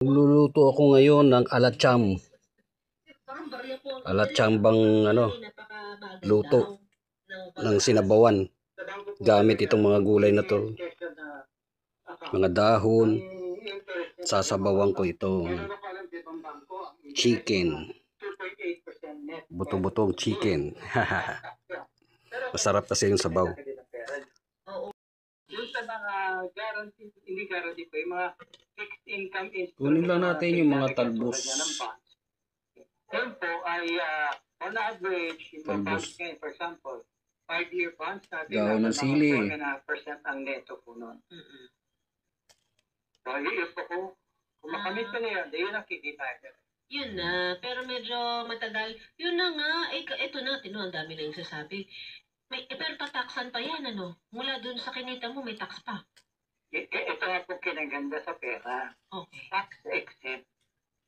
Magluluto ako ngayon ng alacham. Alacham bang luto ng sinabawan. Gamit itong mga gulay na to. Mga dahon. Sasabawan ko itong chicken. Buto-butong chicken. Masarap kasi yung sabaw. Yung sa mga guarantee, hindi guarantee po, yung mga fixed income instruments. Kunin lang natin yung mga talbos. Yan po ay on average, yung mga bonds ngayon, for example, 5-year bonds natin, Gawin ng sili. 4.5% ang neto po nun. So, yun po ko, kung makamit ko na yun, yun ang kikita. Yun na, pero medyo matagal. Yun na nga, ito na, ang dami na yung sasabi. Pero tataksan pa yan, ano? Mula dun sa kinita mo, may tax pa. Ito nga po kinaganda sa pera. Okay. Tax exempt.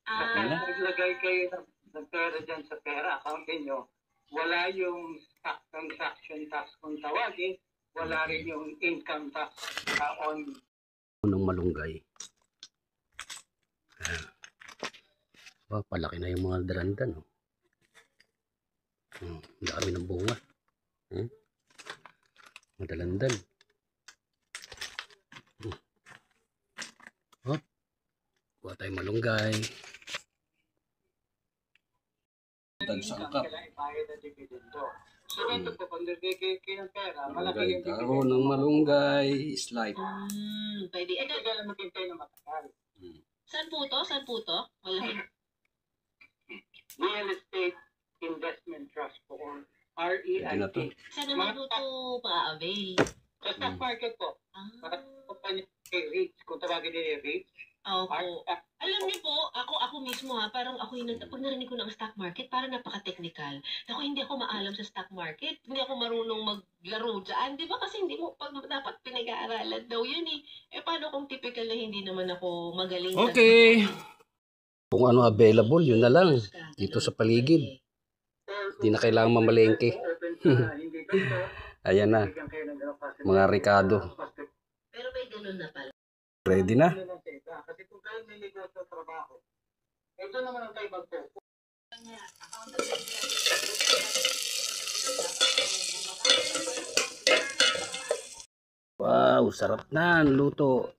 Naglagay kayo ng pera dyan sa pera, account nyo, wala yung stock transaction tax kung tawagin, wala rin yung income tax on Ng malunggay. Palaki na yung mga dalandan. Dami ng bunga. Madalandan. Kuha tayong malunggay. Tagsangkap. So, ito po, pag nagbigay kayo ng pera, malaki Malunggay. yung Dahon ng malunggay. Slide. Pwede. ito lang maghintay na matagal. Saan po to? Saan po to? Malaki. Real Estate Investment Trust po, or Pwede na to. REIT. Saan naman po to pa-avail? Sa stock market po, REITs, kung tawagin nila REITs. Opo. Alam niyo po, ako mismo parang ako yung pag narinig ko ng stock market, parang napaka-technical. Ako hindi ako maalam sa stock market. Hindi ako marunong maglaro dyan. Di ba? Kasi hindi mo, pag dapat pinag-aaralan daw yun eh. Paano kung typical na hindi naman ako magaling? Okay. Kung ano available, yun na lang. Dito sa paligid. Hindi na kailangan mamalengke. Ayan na. Mga Ricardo. Pero may ganun na pala. Ready na? Kasi kung kayo niligaw sa trabaho, ito naman ang kayo magpo. Wow, sarap na ang luto.